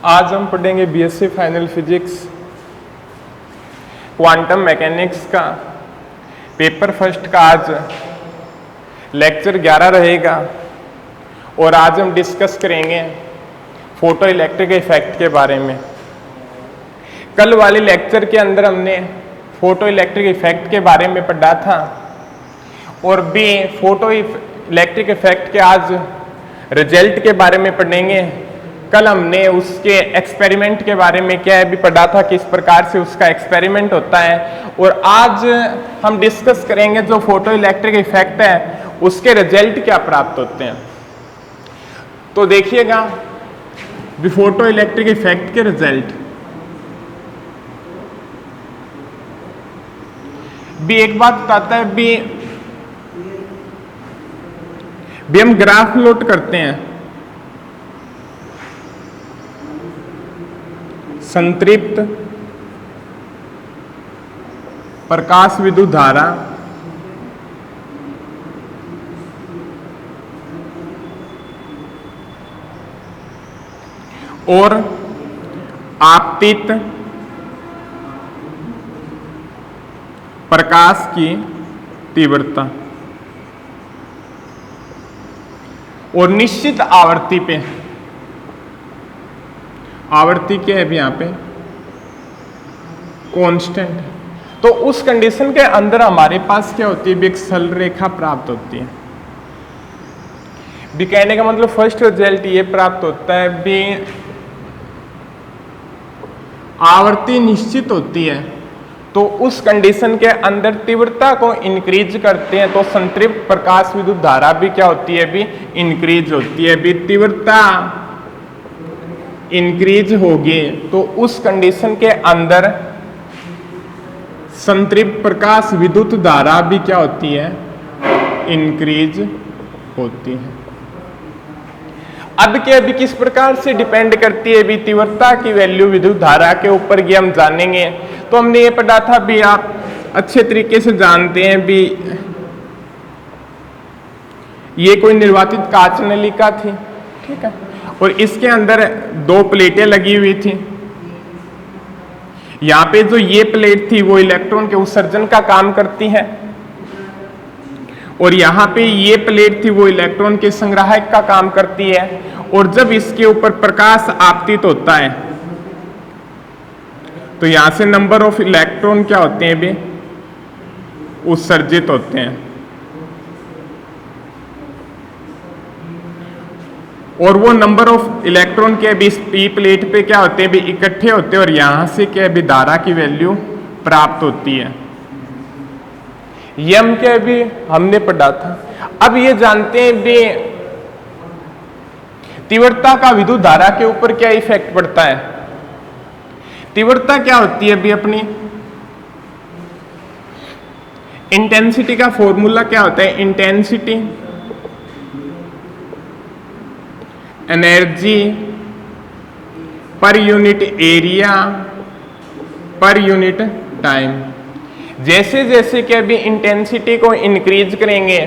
आज हम पढ़ेंगे BSc final physics quantum mechanics का पेपर फर्स्ट का। आज लेक्चर 11 रहेगा और आज हम डिस्कस करेंगे फोटो इलेक्ट्रिक इफेक्ट के बारे में। कल वाले लेक्चर के अंदर हमने फोटो इलेक्ट्रिक इफेक्ट के बारे में पढ़ा था और भी फोटो इलेक्ट्रिक इफेक्ट के आज रिजल्ट के बारे में पढ़ेंगे। कल हमने उसके एक्सपेरिमेंट के बारे में क्या है भी पढ़ा था, किस प्रकार से उसका एक्सपेरिमेंट होता है। और आज हम डिस्कस करेंगे जो फोटो इलेक्ट्रिक इफेक्ट है उसके रिजल्ट क्या प्राप्त होते हैं। तो देखिएगा भी फोटो इलेक्ट्रिक इफेक्ट के रिजल्ट भी एक बात बताता है भी हम ग्राफ प्लॉट करते हैं संतृप्त प्रकाश विद्युत धारा और आपतित प्रकाश की तीव्रता और निश्चित आवृत्ति पे, आवृत्ति क्या है अभी यहाँ पे कांस्टेंट। तो उस कंडीशन के अंदर हमारे पास क्या होती है, एक सरल रेखा प्राप्त होती है। भी कहने का मतलब फर्स्ट रिजल्ट ये प्राप्त होता है भी आवृत्ति निश्चित होती है तो उस कंडीशन के अंदर तीव्रता को इंक्रीज करते हैं तो संतृप्त प्रकाश विद्युत धारा भी क्या होती है भी इंक्रीज होती है। भी तीव्रता इंक्रीज होगी तो उस कंडीशन के अंदर संतृप्त प्रकाश विद्युत धारा भी क्या होती है, इंक्रीज होती है। अब क्या भी किस प्रकार से डिपेंड करती है भी तीव्रता की वैल्यू विद्युत धारा के ऊपर ये हम जानेंगे। तो हमने ये पढ़ा था भी आप अच्छे तरीके से जानते हैं भी ये कोई निर्वातित कांच नलिका थी, ठीक है, और इसके अंदर दो प्लेटें लगी हुई थी। यहां पे जो ये प्लेट थी वो इलेक्ट्रॉन के उत्सर्जन का काम करती है और यहां पे ये प्लेट थी वो इलेक्ट्रॉन के संग्राहक का काम करती है। और जब इसके ऊपर प्रकाश आपतित होता है तो यहां से नंबर ऑफ इलेक्ट्रॉन क्या होते हैं भी उत्सर्जित होते हैं और वो नंबर ऑफ इलेक्ट्रॉन के भी पी प्लेट पे क्या होते हैं भी इकट्ठे होते हैं और यहां से क्या भी धारा की वैल्यू प्राप्त होती है। यम क्या भी हमने पढ़ा था। अब ये जानते हैं भी तीव्रता का विद्युत धारा के ऊपर क्या इफेक्ट पड़ता है। तीव्रता क्या होती है भी अपनी इंटेंसिटी का फॉर्मूला क्या होता है, intensity energy per unit area per unit time. जैसे जैसे क्या भी इंटेंसिटी को इंक्रीज करेंगे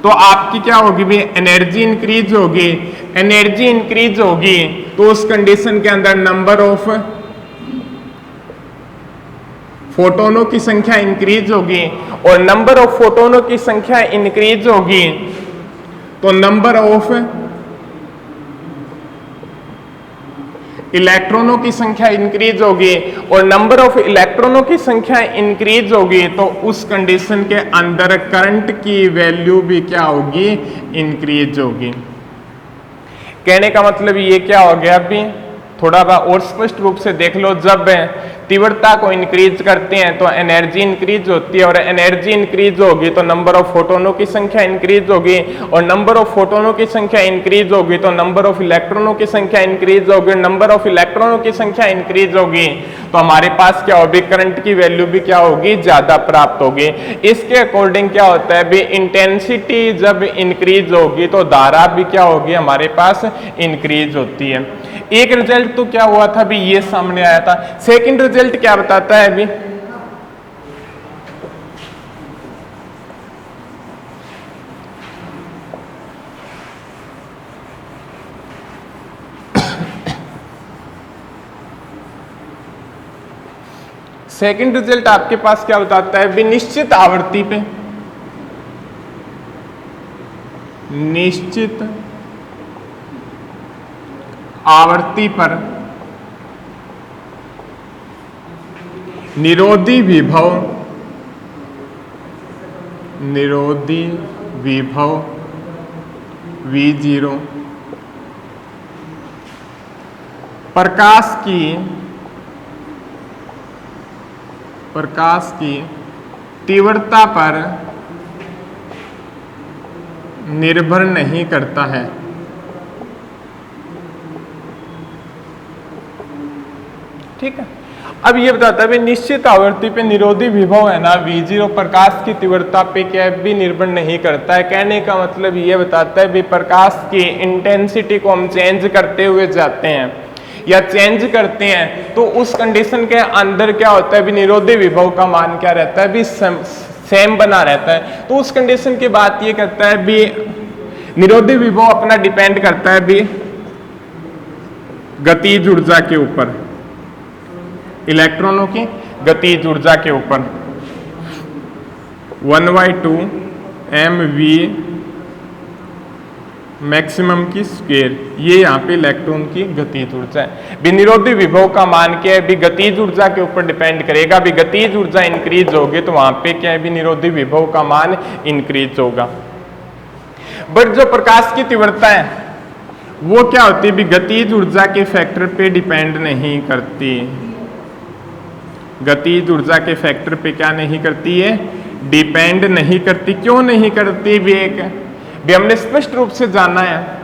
तो आपकी क्या होगी भी एनर्जी इंक्रीज होगी। एनर्जी इंक्रीज होगी तो उस कंडीशन के अंदर नंबर ऑफ फोटोनों की संख्या इंक्रीज होगी और नंबर ऑफ फोटोनों की संख्या इंक्रीज होगी तो नंबर ऑफ इलेक्ट्रॉनों की संख्या इंक्रीज होगी और नंबर ऑफ इलेक्ट्रॉनों की संख्या इंक्रीज होगी तो उस कंडीशन के अंदर करंट की वैल्यू भी क्या होगी, इंक्रीज होगी। कहने का मतलब ये क्या हो गया अभी थोड़ा और स्पष्ट रूप से देख लो। जब तीव्रता को इंक्रीज करते हैं तो एनर्जी इंक्रीज होती है और एनर्जी इंक्रीज होगी तो नंबर ऑफ फोटोनों की संख्या इंक्रीज होगी और नंबर ऑफ फोटोनों की संख्या इंक्रीज होगी तो नंबर ऑफ इलेक्ट्रॉनों की संख्या इंक्रीज होगी। नंबर ऑफ इलेक्ट्रॉनों की संख्या इंक्रीज होगी तो हमारे पास क्या होगी, करंट की वैल्यू भी क्या होगी, ज्यादा प्राप्त होगी। इसके अकॉर्डिंग क्या होता है भी इंटेंसिटी जब इंक्रीज होगी तो धारा भी क्या होगी हमारे पास इंक्रीज होती है। एक रिजल्ट तो क्या हुआ था भी ये सामने आया था। सेकंड रिजल्ट क्या बताता है अभी, सेकंड रिजल्ट आपके पास क्या बताता है भी, निश्चित आवर्ती पे, निश्चित आवर्ती पर निरोधी विभव, निरोधी विभव V0 प्रकाश की तीव्रता पर निर्भर नहीं करता है। ठीक है, अब ये बताता है भी निश्चित आवर्ती पे निरोधी विभव है ना V0 प्रकाश की तीव्रता पे क्या है भी निर्भर नहीं करता है। कहने का मतलब ये बताता है भी प्रकाश की इंटेंसिटी को हम चेंज करते हुए जाते हैं या चेंज करते हैं तो उस कंडीशन के अंदर क्या होता है भी निरोधी विभव का मान क्या रहता है भी सेम बना रहता है। तो उस कंडीशन की बात ये करता है भी निरोधी विभव अपना डिपेंड करता है भी गतिज ऊर्जा के ऊपर, इलेक्ट्रॉनों की गतिज ऊर्जा के ऊपर 1/2 mv मैक्सिमम की स्क्वायर, ये यहाँ पे इलेक्ट्रॉन की गतिज ऊर्जा है। विनिरोधी विभव का मान क्या है भी गतिज ऊर्जा के ऊपर डिपेंड करेगा। भी गतिज ऊर्जा इंक्रीज होगी तो वहां पे क्या है विनिरोधी विभव का मान इंक्रीज होगा। बट जो प्रकाश की तीव्रता है वो क्या होती है भी गतिज ऊर्जा के फैक्टर पे डिपेंड नहीं करती। गतिज ऊर्जा के फैक्टर पे क्या नहीं करती है, डिपेंड नहीं करती। क्यों नहीं करती भी हमने स्पष्ट रूप से जाना है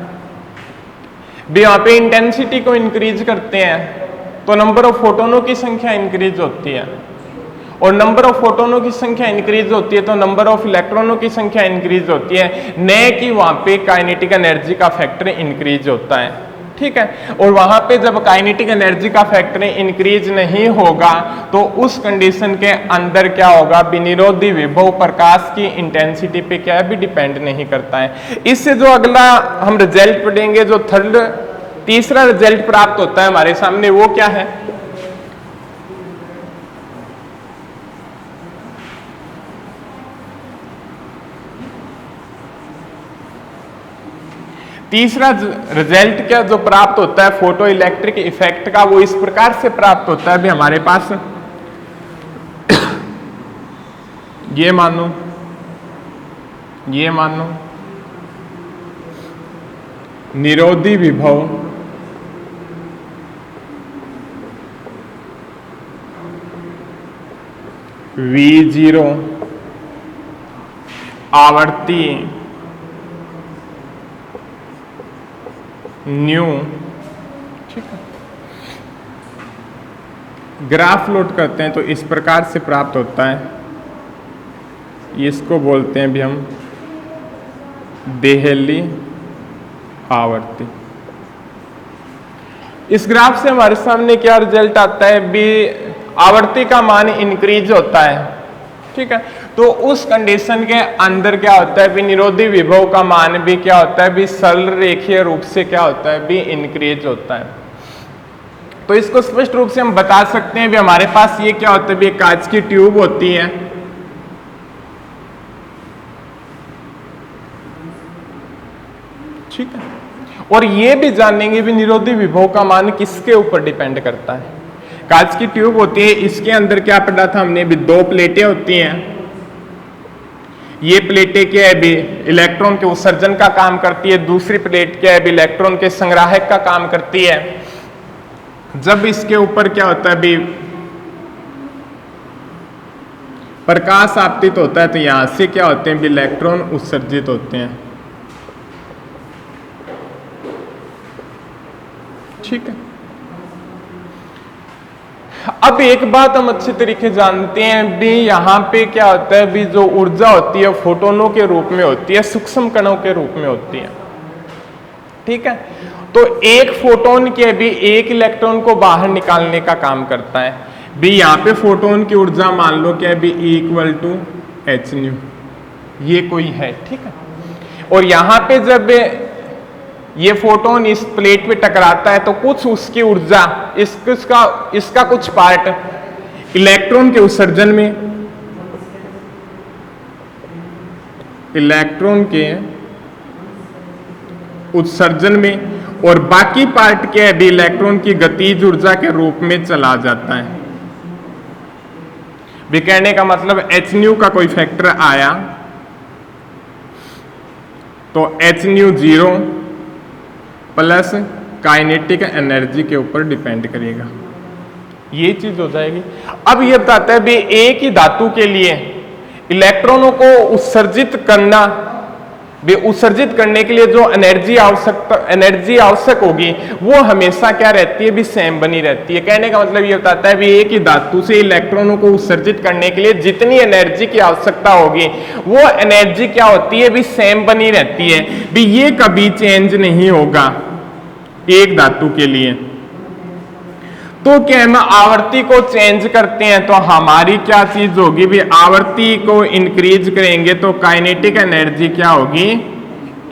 भी यहाँ पे इंटेंसिटी को इंक्रीज करते हैं तो नंबर ऑफ फोटोनों की संख्या इंक्रीज होती है, और नंबर ऑफ फोटोनों की संख्या इंक्रीज होती है तो नंबर ऑफ इलेक्ट्रॉनों की संख्या इंक्रीज होती है, न कि वहां पे काइनेटिक एनर्जी का फैक्टर इंक्रीज होता है। ठीक है, और वहां पे जब काइनेटिक एनर्जी का फैक्टर इंक्रीज नहीं होगा तो उस कंडीशन के अंदर क्या होगा, विनिरोधी विभव प्रकाश की इंटेंसिटी पे क्या है भी डिपेंड नहीं करता है। इससे जो अगला हम रिजल्ट पढ़ेंगे, जो तीसरा रिजल्ट प्राप्त होता है हमारे सामने, वो क्या है, तीसरा रिजल्ट क्या जो प्राप्त होता है फोटो इलेक्ट्रिक इफेक्ट का, वो इस प्रकार से प्राप्त होता है भी हमारे पास ये मानो निरोधी विभव V0 आवर्ती न्यू, ठीक है, ग्राफ लोड करते हैं तो इस प्रकार से प्राप्त होता है। इसको बोलते हैं भी हम देहली आवर्ती। इस ग्राफ से हमारे सामने क्या रिजल्ट आता है भी आवर्ती का मान इंक्रीज होता है। ठीक है, तो उस कंडीशन के अंदर क्या होता है भी निरोधी विभव का मान भी क्या होता है भी सरल रेखीय रूप से क्या होता है भी इंक्रीज होता है। तो इसको स्पष्ट रूप से हम बता सकते हैं भी हमारे पास ये क्या होता है भी कांच की ट्यूब होती है, ठीक है, और ये भी जानेंगे भी निरोधी विभव का मान किसके ऊपर डिपेंड करता है। कांच की ट्यूब होती है, इसके अंदर क्या पढ़ा था हमने भी दो प्लेटें होती हैं। ये प्लेटें क्या है भी इलेक्ट्रॉन के उत्सर्जन का काम करती है, दूसरी प्लेट क्या है भी इलेक्ट्रॉन के संग्राहक का काम करती है। जब इसके ऊपर क्या होता है भी प्रकाश आपतित होता है तो यहां से क्या होते हैं भी इलेक्ट्रॉन उत्सर्जित होते हैं। ठीक है, अब एक बात हम अच्छे तरीके जानते हैं भी यहाँ पे क्या होता है भी जो ऊर्जा होती है फोटोनों के रूप में होती है, सूक्ष्म कणों के रूप में होती है। ठीक है, तो एक फोटोन के भी एक इलेक्ट्रॉन को बाहर निकालने का काम करता है भी। यहाँ पे फोटोन की ऊर्जा मान लो क्या है भी = h न्यू, ये कोई है। ठीक है, और यहाँ पे जब ये फोटोन इस प्लेट पे टकराता है तो कुछ उसकी ऊर्जा इसका कुछ पार्ट इलेक्ट्रॉन के उत्सर्जन में, इलेक्ट्रॉन के उत्सर्जन में, और बाकी पार्ट के भी इलेक्ट्रॉन की गतिज ऊर्जा के रूप में चला जाता है। भी कहने का मतलब hν का कोई फैक्टर आया तो hν 0 प्लस काइनेटिक एनर्जी के ऊपर डिपेंड करेगा, ये चीज हो जाएगी। अब ये बताता है भी एक ही धातु के लिए इलेक्ट्रॉनों को उत्सर्जित करना, भी उत्सर्जित करने के लिए जो एनर्जी आवश्यक होगी वो हमेशा क्या रहती है, भी सेम बनी रहती है। कहने का मतलब ये बताता है भी एक ही धातु से इलेक्ट्रॉनों को उत्सर्जित करने के लिए जितनी एनर्जी की आवश्यकता होगी वो एनर्जी क्या होती है, भी सेम बनी रहती है, भी ये कभी चेंज नहीं होगा एक धातु के लिए। तो क्या हम आवर्ती को चेंज करते हैं तो हमारी क्या चीज होगी, भी आवर्ती को इंक्रीज करेंगे तो काइनेटिक एनर्जी क्या होगी,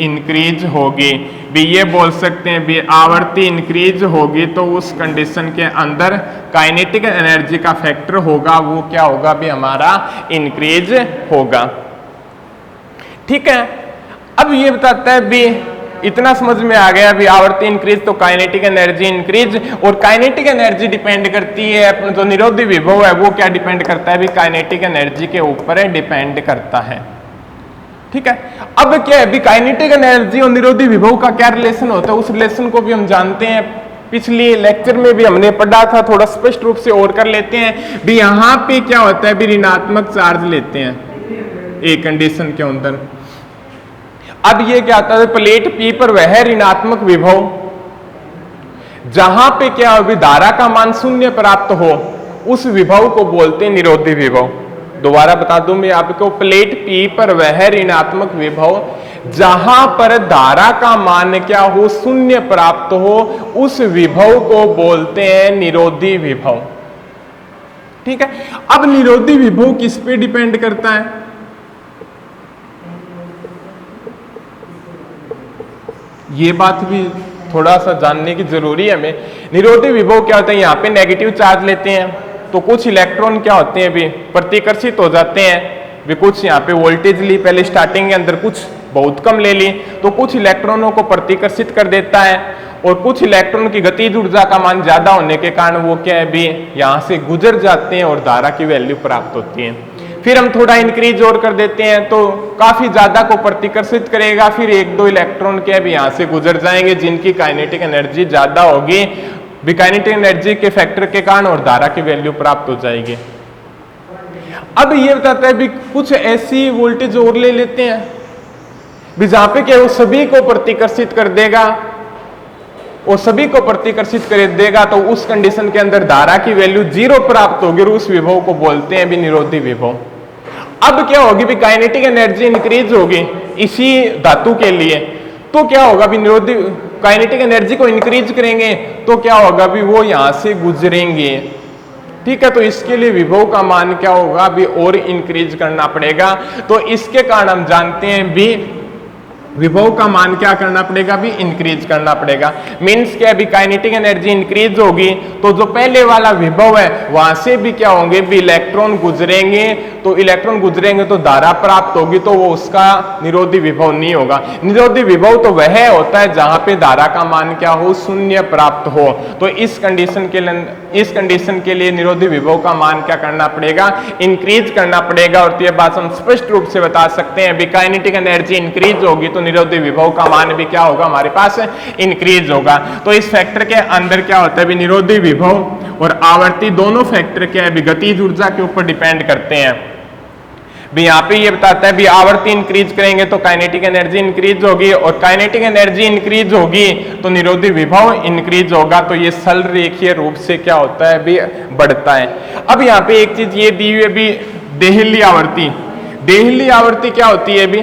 इंक्रीज होगी। भी ये बोल सकते हैं भी आवर्ती इंक्रीज होगी तो उस कंडीशन के अंदर काइनेटिक एनर्जी का फैक्टर होगा वो क्या होगा, भी हमारा इंक्रीज होगा। ठीक है, अब ये बताता है भी इतना समझ में आ गया भी आवर्ती इंक्रीज तो काइनेटिक एनर्जी इंक्रीज, और काइनेटिक एनर्जी डिपेंड करती है अपना जो निरोधी विभव है वो क्या डिपेंड करता है, भी काइनेटिक एनर्जी के ऊपर डिपेंड करता है। ठीक है, अब क्या है, भी काइनेटिक एनर्जी और निरोधी विभव का क्या रिलेशन होता है, उस रिलेशन को भी हम जानते हैं, पिछले लेक्चर में भी हमने पढ़ा था, थोड़ा स्पष्ट रूप से और कर लेते हैं। भी यहाँ पे क्या होता है, भी ऋणात्मक चार्ज लेते हैं एक कंडीशन के अंदर। अब ये क्या होता है, प्लेट पी पर वह ऋणात्मक विभव जहां पे क्या हो, धारा का मान शून्य प्राप्त हो उस विभव को बोलते हैं निरोधी विभव। दोबारा बता दूं मैं आपको, प्लेट पी पर वह ऋणात्मक विभव जहां पर धारा का मान क्या हो, शून्य प्राप्त हो, उस विभव को बोलते हैं निरोधी विभव। ठीक है, अब निरोधी विभव किस पे डिपेंड करता है, ये बात भी थोड़ा सा जानने की जरूरी है हमें। निरोधी विभव क्या होता है, यहाँ पे नेगेटिव चार्ज लेते हैं तो कुछ इलेक्ट्रॉन क्या होते हैं, भी प्रतिकर्षित हो जाते हैं, भी कुछ यहाँ पे वोल्टेज ली पहले स्टार्टिंग के अंदर, कुछ बहुत कम ले ली तो कुछ इलेक्ट्रॉनों को प्रतिकर्षित कर देता है, और कुछ इलेक्ट्रॉन की गतिज ऊर्जा का मान ज्यादा होने के कारण वो क्या है, भी यहाँ से गुजर जाते हैं और धारा की वैल्यू प्राप्त होती है। फिर हम थोड़ा इंक्रीज और कर देते हैं तो काफी ज्यादा को प्रतिकर्षित करेगा, फिर एक दो इलेक्ट्रॉन के भी यहां से गुजर जाएंगे जिनकी काइनेटिक एनर्जी ज्यादा होगी, भी काइनेटिक एनर्जी के फैक्टर के कारण, और धारा की वैल्यू प्राप्त हो जाएगी। अब ये बताता है भी कुछ ऐसी वोल्टेज और ले लेते हैं भी जहां पे क्या वो सभी को प्रतिकर्षित कर देगा, और सभी को प्रतिकर्षित कर देगा तो उस कंडीशन के अंदर धारा की वैल्यू 0 प्राप्त होगी, और उस विभव को बोलते हैं भी निरोधी विभव। अब क्या होगी, भी काइनेटिक एनर्जी इंक्रीज होगी इसी धातु के लिए, तो क्या होगा, भी निरोधी काइनेटिक एनर्जी को इंक्रीज करेंगे तो क्या होगा, भी वो यहां से गुजरेंगे। ठीक है, तो इसके लिए विभव का मान क्या होगा, भी और इंक्रीज करना पड़ेगा। तो इसके कारण हम जानते हैं भी विभव का मान क्या करना पड़ेगा, भी इंक्रीज करना पड़ेगा। मीन्स क्या, भी काइनेटिक एनर्जी इंक्रीज होगी तो जो पहले वाला विभव है वहां से भी क्या होंगे, भी इलेक्ट्रॉन गुजरेंगे, तो इलेक्ट्रॉन गुजरेंगे तो धारा प्राप्त होगी, तो वो उसका निरोधी विभव नहीं होगा। निरोधी विभव तो वह होता है जहां पे धारा का मान क्या हो, शून्य प्राप्त हो। तो इस कंडीशन के लिए निरोधी विभव का मान क्या करना पड़ेगा, इंक्रीज करना पड़ेगा। और ये बात हम स्पष्ट रूप से बता सकते हैं, भी काइनेटिक एनर्जी इंक्रीज होगी तो निरोधी विभव का मान भी क्या होगा, हमारे पास इंक्रीज होगा। तो इस फैक्टर के अंदर क्या होता है, भी निरोधी विभव और आवर्ती दोनों फैक्टर क्या है, भी गतिज ऊर्जा के ऊपर डिपेंड करते हैं। भी यहाँ पे ये बताता है, भी आवर्ती इंक्रीज करेंगे तो काइनेटिक एनर्जी इंक्रीज होगी, और काइनेटिक एनर्जी इंक्रीज होगी तो निरोधी विभव इंक्रीज होगा। तो ये सरल रेखीय रूप से क्या होता है, भी बढ़ता है। अब यहाँ पे एक चीज ये दी हुई है, भी देहली आवर्ती। देहली आवर्ती क्या होती है, भी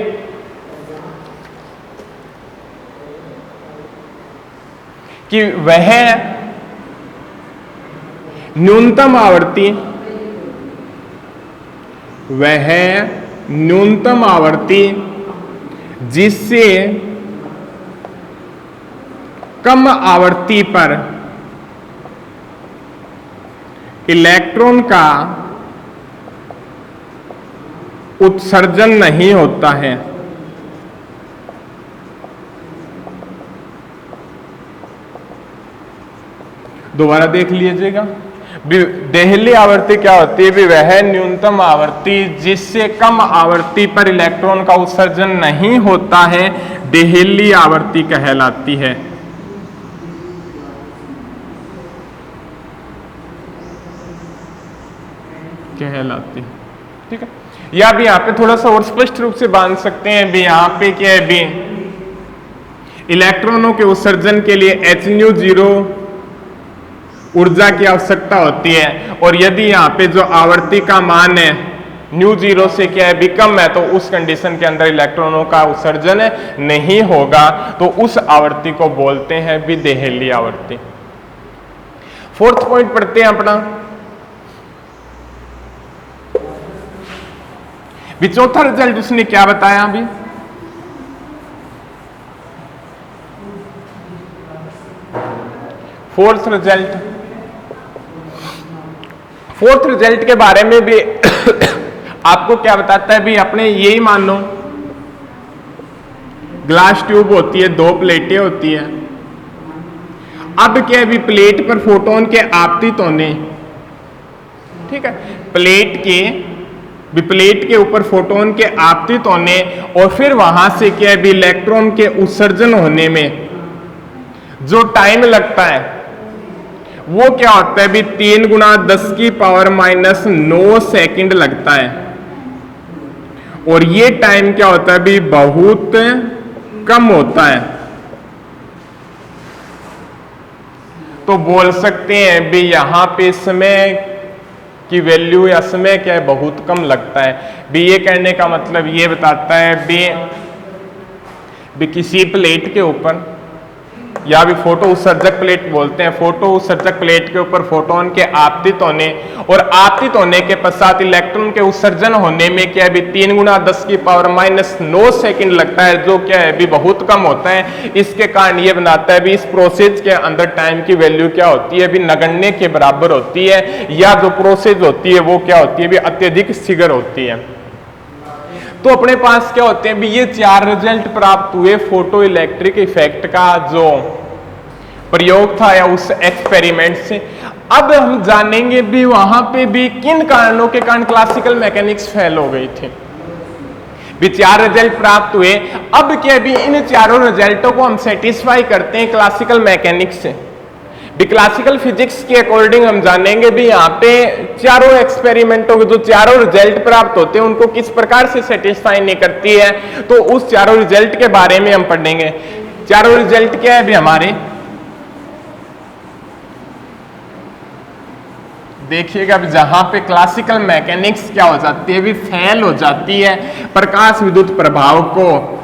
कि वह न्यूनतम आवर्ती, वह न्यूनतम आवर्ती जिससे कम आवर्ती पर इलेक्ट्रॉन का उत्सर्जन नहीं होता है, दोबारा देख लीजिएगा। देहली आवृत्ति क्या होती है? भी वह न्यूनतम आवृत्ति जिससे कम आवृत्ति पर इलेक्ट्रॉन का उत्सर्जन नहीं होता है, देहली आवृत्ति कहलाती है। कहलाती, ठीक है। या भी यहाँ पे थोड़ा सा और स्पष्ट रूप से बांध सकते हैं भी, यहाँ पे क्या है भी, इलेक्ट्रॉनों के उत्सर्जन के लिए hν0 ऊर्जा की आवश्यकता होती है, और यदि यहाँ पे जो आवृत्ति का मान है ν0 से क्या है भी कम है, तो उस कंडीशन के अंदर इलेक्ट्रॉनों का उत्सर्जन नहीं होगा, तो उस आवृत्ति को बोलते हैं भी देहली आवृत्ति। फोर्थ पॉइंट पढ़ते हैं अपना। भी चौथा रिजल्ट उसने क्या बताया अभी? फोर्थ रिजल्ट के बारे में भी आपको क्या बताता है भी, अपने यही मान लो ग्लास ट्यूब होती है, दो प्लेटें होती है। अब क्या है भी, प्लेट पर फोटोन के आपतित होने, ठीक है, प्लेट के ऊपर फोटोन के आपतित होने और फिर वहां से क्या है भी इलेक्ट्रॉन के उत्सर्जन होने में जो टाइम लगता है वो क्या होता है भी 3 × 10⁻⁹ सेकंड लगता है, और ये टाइम क्या होता है भी बहुत कम होता है। तो बोल सकते हैं भी यहां पे समय की वैल्यू या समय क्या है बहुत कम लगता है भी। ये कहने का मतलब ये बताता है भी किसी प्लेट के ऊपर, या भी फोटो उत्सर्जक प्लेट बोलते हैं, फोटो उत्सर्जक प्लेट के ऊपर फोटोन के आपतित होने और आपतित होने के पश्चात इलेक्ट्रॉन के उत्सर्जन होने में क्या है भी 3 × 10⁻⁹ सेकंड लगता है, जो क्या है भी बहुत कम होता है। इसके कारण ये बनाता है भी इस प्रोसेस के अंदर टाइम की वैल्यू क्या होती है भी नगण्य के बराबर होती है, या जो प्रोसेस होती है वो क्या होती है भी अत्यधिक शीघ्र होती है। तो अपने पास क्या होते हैं भी ये 4 रिजल्ट प्राप्त हुए फोटो इलेक्ट्रिक इफेक्ट का जो प्रयोग था या उस एक्सपेरिमेंट से। अब हम जानेंगे भी वहां पे भी किन कारणों के कारण क्लासिकल मैकेनिक्स फेल हो गई थी। भी 4 रिजल्ट प्राप्त हुए, अब क्या भी इन चारों रिजल्टों को हम सेटिस्फाई करते हैं क्लासिकल मैकेनिक्स से। भी क्लासिकल फिजिक्स के अकॉर्डिंग हम जानेंगे भी यहाँ पे चारों एक्सपेरिमेंटों के जो चारों रिजल्ट प्राप्त होते हैं उनको किस प्रकार से सेटिस्फाई नहीं करती है, तो उस चारों रिजल्ट के बारे में हम पढ़ेंगे। चारों रिजल्ट क्या है भी हमारे, देखिएगा जहां पे क्लासिकल मैकेनिक्स क्या हो जाती है भी फेल हो जाती है प्रकाश विद्युत प्रभाव को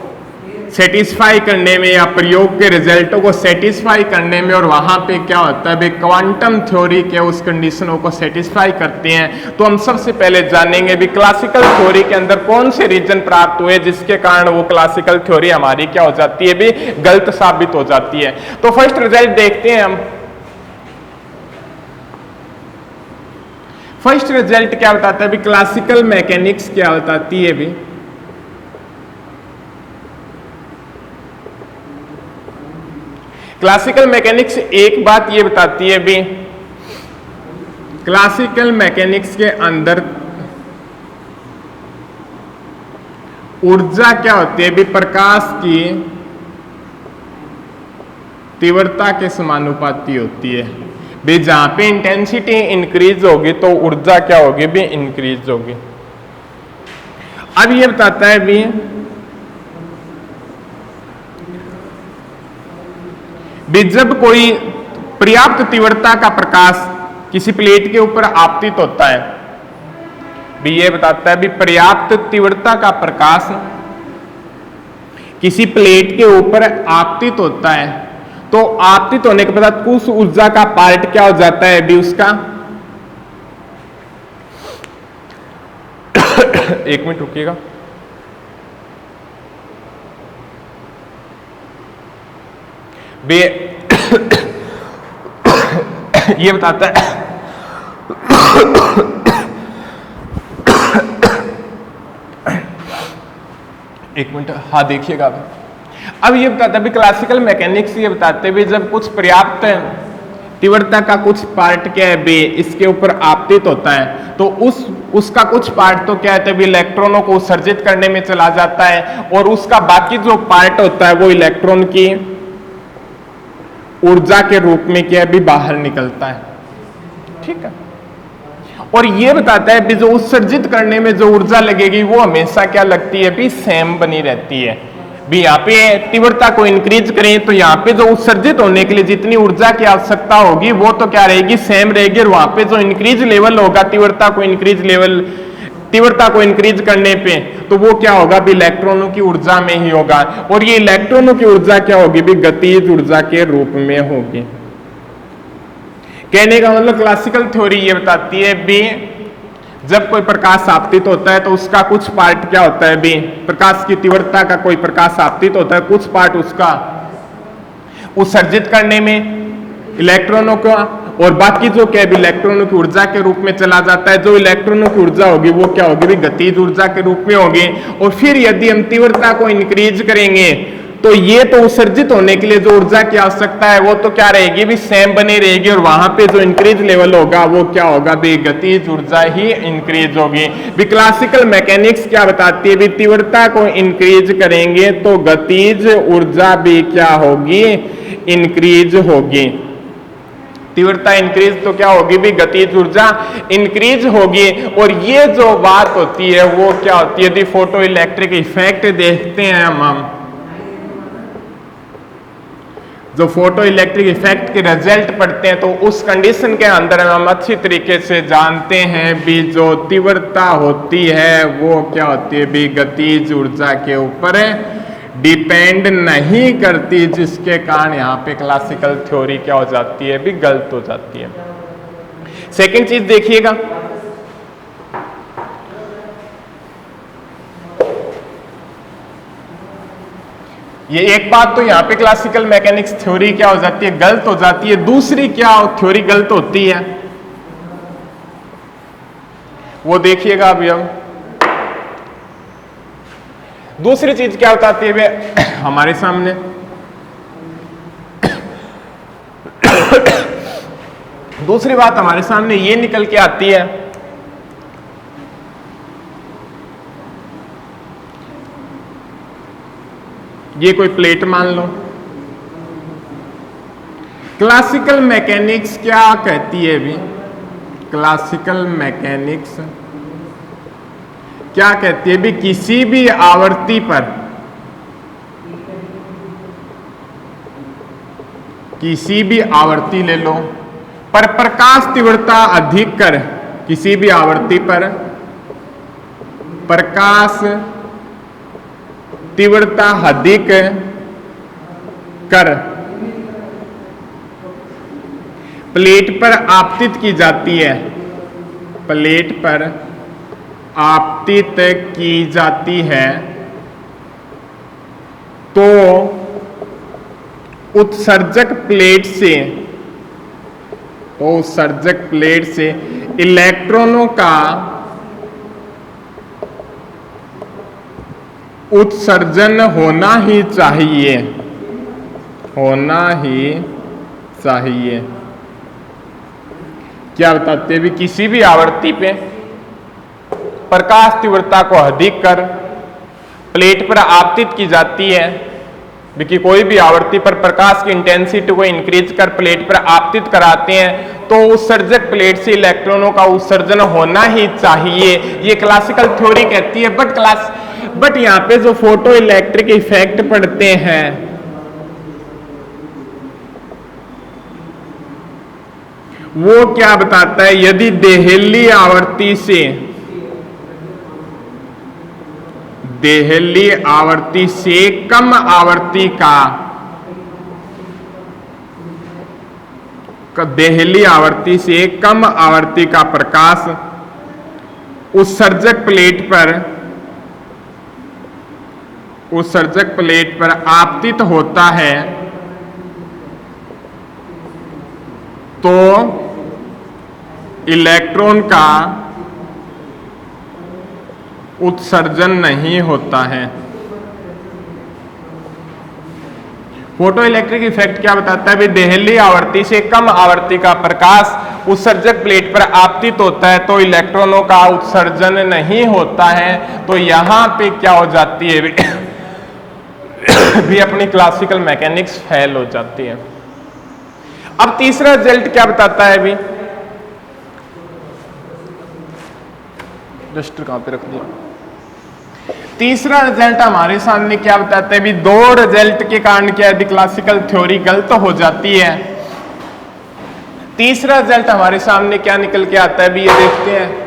सेटिस्फाई करने में या प्रयोग के रिजल्टों को सेटिस्फाई करने में, और वहां पे क्या होता है भी क्वांटम थ्योरी के उस कंडीशनों को सेटिस्फाई करते हैं। तो हम सबसे पहले जानेंगे भी क्लासिकल थ्योरी के अंदर कौन से रीजन प्राप्त हुए जिसके कारण वो क्लासिकल थ्योरी हमारी क्या हो जाती है भी गलत साबित हो जाती है। तो फर्स्ट रिजल्ट देखते हैं हम। फर्स्ट रिजल्ट क्या बताता है भी क्लासिकल मैकेनिक्स क्या बताती है भी, क्लासिकल मैकेनिक्स एक बात ये बताती है भी, क्लासिकल मैकेनिक्स के अंदर ऊर्जा क्या होती है भी प्रकाश की तीव्रता के समानुपाती होती है भी। जहां पे इंटेंसिटी इंक्रीज होगी तो ऊर्जा क्या होगी भी इंक्रीज होगी। अब ये बताता है भी जब कोई पर्याप्त तीव्रता का प्रकाश किसी प्लेट के ऊपर आपतित होता है, भी ये बताता है भी पर्याप्त तीव्रता का प्रकाश किसी प्लेट के ऊपर आपतित होता है, तो आपतित होने के बाद कुछ ऊर्जा का पार्ट क्या हो जाता है भी उसका एक मिनट रुकिएगा। ये बताता है एक मिनट, हाँ देखिएगा अब ये बताता है क्लासिकल मैकेनिक्स ये बताते हैं जब कुछ पर्याप्त तीव्रता का कुछ पार्ट क्या है बे इसके ऊपर आपतित होता है तो उसका कुछ पार्ट तो क्या है तभी इलेक्ट्रॉनों को उत्सर्जित करने में चला जाता है और उसका बाकी जो पार्ट होता है वो इलेक्ट्रॉन की ऊर्जा के रूप में क्या है भी बाहर निकलता है। ठीक है, और ये बताता है भी जो उत्सर्जित करने में जो ऊर्जा लगेगी वो हमेशा क्या लगती है भी सेम बनी रहती है। भी यहाँ पे तीव्रता को इंक्रीज करें तो यहाँ पे जो उत्सर्जित होने के लिए जितनी ऊर्जा की आवश्यकता होगी वो तो क्या रहेगी सेम रहेगी और वहां पे जो इंक्रीज लेवल होगा तीव्रता को इंक्रीज करने पे तो वो क्या होगा भी इलेक्ट्रॉनों की ऊर्जा में ही होगा और ये इलेक्ट्रॉनों की ऊर्जा क्या होगी भी गतिज ऊर्जा के रूप में होगी। कहने का मतलब क्लासिकल थ्योरी ये बताती है भी जब कोई प्रकाश आपतित होता है तो उसका कुछ पार्ट क्या होता है भी प्रकाश की तीव्रता का कोई प्रकाश आपतित होता है कुछ पार्ट उसका उत्सर्जित करने में इलेक्ट्रॉनों का और बाकी जो क्या है इलेक्ट्रॉनों की ऊर्जा के रूप में चला जाता है। जो इलेक्ट्रॉनों की ऊर्जा होगी वो क्या होगी भी गतिज ऊर्जा के रूप में होगी और फिर यदि हम तीव्रता को इंक्रीज करेंगे तो ये तो उत्सर्जित होने के लिए जो ऊर्जा की आवश्यकता है वो तो क्या रहेगी भी सेम बनी रहेगी और वहां पे जो इंक्रीज लेवल होगा वो क्या होगा भी गतिज ऊर्जा ही इंक्रीज होगी। भी क्लासिकल मैकेनिक्स क्या बताती है भी तीव्रता को इंक्रीज करेंगे तो गतिज ऊर्जा भी क्या होगी इंक्रीज होगी। तीव्रता इंक्रीज तो क्या होगी भी गतिज ऊर्जा इंक्रीज होगी और ये जो बात होती है वो क्या होती है यदि फोटो इलेक्ट्रिक इफेक्ट देखते हैं हम जो फोटो इलेक्ट्रिक इफेक्ट के रिजल्ट पढ़ते हैं तो उस कंडीशन के अंदर हम अच्छी तरीके से जानते हैं भी जो तीव्रता होती है वो क्या होती है भी गतिज ऊर्जा के ऊपर डिपेंड नहीं करती जिसके कारण यहाँ पे क्लासिकल थ्योरी क्या हो जाती है भी गलत हो जाती है। सेकंड चीज देखिएगा ये एक बात तो यहाँ पे क्लासिकल मैकेनिक्स थ्योरी क्या हो जाती है गलत हो जाती है। दूसरी क्या थ्योरी गलत होती है वो देखिएगा अभी हम दूसरी चीज क्या बताती है वे हमारे सामने दूसरी बात हमारे सामने ये निकल के आती है ये कोई प्लेट मान लो क्लासिकल मैकेनिक्स क्या कहती है भी क्लासिकल मैकेनिक्स क्या कहती है भी किसी भी आवर्ती पर किसी भी आवर्ती ले लो पर प्रकाश तीव्रता अधिक कर किसी भी आवर्ती पर प्रकाश तीव्रता अधिक कर प्लेट पर आपतित की जाती है प्लेट पर आपतित की जाती है तो उत्सर्जक प्लेट से इलेक्ट्रॉनों का उत्सर्जन होना ही चाहिए क्या बताते हैं भी किसी भी आवर्ती पे प्रकाश तीव्रता को अधिक कर प्लेट पर आपतित की जाती है कि कोई भी आवर्ती पर प्रकाश की इंटेंसिटी को इंक्रीज कर प्लेट पर आपतित कराते हैं तो उत्सर्जक प्लेट से इलेक्ट्रॉनों का उत्सर्जन होना ही चाहिए। ये क्लासिकल थ्योरी कहती है बट यहां पे जो फोटो इलेक्ट्रिक इफेक्ट पढ़ते हैं वो क्या बताता है यदि देहली आवर्ती से कम आवर्ती का देहली आवर्ती से कम आवर्ती का प्रकाश उत्सर्जक प्लेट पर आपतित होता है तो इलेक्ट्रॉन का उत्सर्जन नहीं होता है। फोटो इलेक्ट्रिक इफेक्ट क्या बताता है? भी देहली आवृत्ति से कम आवृत्ति का प्रकाश उत्सर्जक प्लेट पर आपतित होता है तो इलेक्ट्रॉनों का उत्सर्जन नहीं होता है, तो यहां पे क्या हो जाती है भी अपनी क्लासिकल मैकेनिक्स फेल हो जाती है। अब तीसरा रिजल्ट क्या बताता है? भी रजिस्टर कहां पे रख दिया? तीसरा रिजल्ट हमारे सामने क्या बताता है? भी दो रिजल्ट के कारण क्या है? क्लासिकल थ्योरी गलत हो जाती है। तीसरा रिजल्ट हमारे सामने क्या निकल के आता है? भी ये देखते हैं।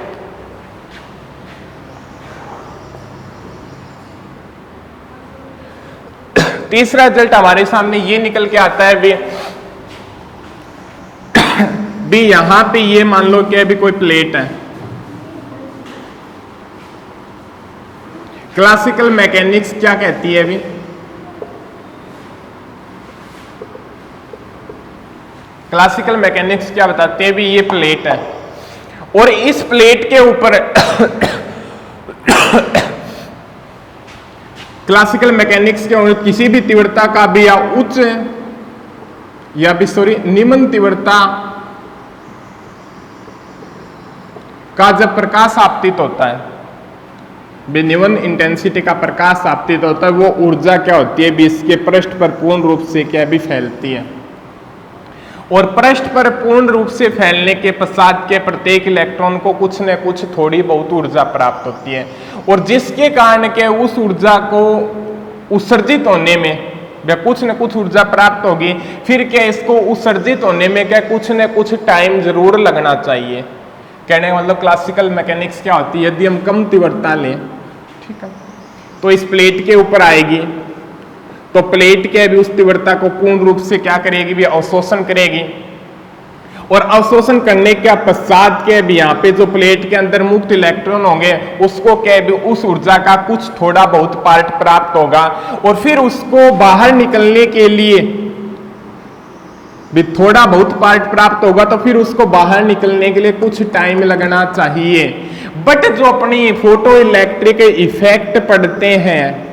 तीसरा रिजल्ट हमारे सामने ये निकल के आता है भी यहां पे ये मान लो कि अभी कोई प्लेट है, क्लासिकल मैकेनिक्स क्या कहती है? अभी क्लासिकल मैकेनिक्स क्या बताते हैं? भी ये प्लेट है और इस प्लेट के ऊपर क्लासिकल मैकेनिक्स के अनुसार किसी भी तीव्रता का भी या उच्च या भी निम्न तीव्रता का जब प्रकाश आपतित होता है, निम्न इंटेंसिटी का प्रकाश आपतित होता है, वो ऊर्जा क्या होती है? भी इसके पृष्ठ पर पूर्ण रूप से क्या भी फैलती है और पृष्ठ पर पूर्ण रूप से फैलने के पश्चात के प्रत्येक इलेक्ट्रॉन को कुछ न कुछ थोड़ी बहुत ऊर्जा प्राप्त होती है और जिसके कारण के उस ऊर्जा को उत्सर्जित होने में कुछ न कुछ ऊर्जा प्राप्त होगी। फिर क्या इसको उत्सर्जित होने में क्या कुछ न कुछ टाइम जरूर लगना चाहिए। कहने का मतलब क्लासिकल मैकेनिक्स क्या होती है? यदि हम कम तीव्रता लें, ठीक है, तो इस प्लेट के ऊपर आएगी तो प्लेट के भी उस तीव्रता को पूर्ण रूप से क्या करेगी? भी अवशोषण करेगी और अवशोषण करने के पश्चात के भी यहाँ पे जो प्लेट के अंदर मुक्त इलेक्ट्रॉन होंगे उसको क्या भी उस ऊर्जा का कुछ थोड़ा बहुत पार्ट प्राप्त होगा और फिर उसको बाहर निकलने के लिए भी थोड़ा बहुत पार्ट प्राप्त होगा तो फिर उसको बाहर निकलने के लिए कुछ टाइम लगना चाहिए। बट जो अपनी फोटो इलेक्ट्रिक इफेक्ट पढ़ते हैं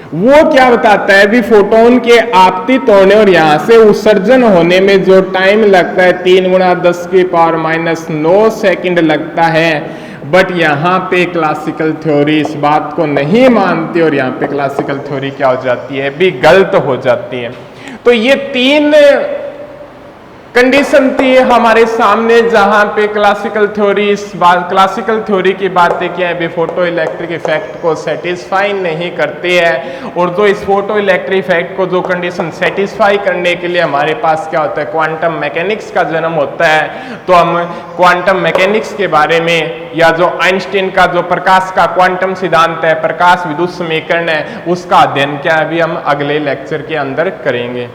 वो क्या बताता है? भी फोटोन के आपतित होने और यहां से उत्सर्जन होने में जो टाइम लगता है 3 × 10⁻⁹ सेकंड लगता है। बट यहां पे क्लासिकल थ्योरी इस बात को नहीं मानती और यहां पे क्लासिकल थ्योरी क्या हो जाती है? भी गलत हो जाती है। तो ये 3 कंडीशन थी हमारे सामने जहां पे क्लासिकल थ्योरी की बातें क्या है? फोटो इलेक्ट्रिक इफेक्ट को सेटिस्फाई नहीं करते हैं और जो इस फोटो इलेक्ट्रिक इफेक्ट को जो कंडीशन सेटिस्फाई करने के लिए हमारे पास क्या होता है? क्वांटम मैकेनिक्स का जन्म होता है। तो हम क्वांटम मैकेनिक्स के बारे में या जो आइंस्टीन का जो प्रकाश का क्वांटम सिद्धांत है, प्रकाश विद्युत समीकरण है, उसका अध्ययन क्या है? अभी हम अगले लेक्चर के अंदर करेंगे।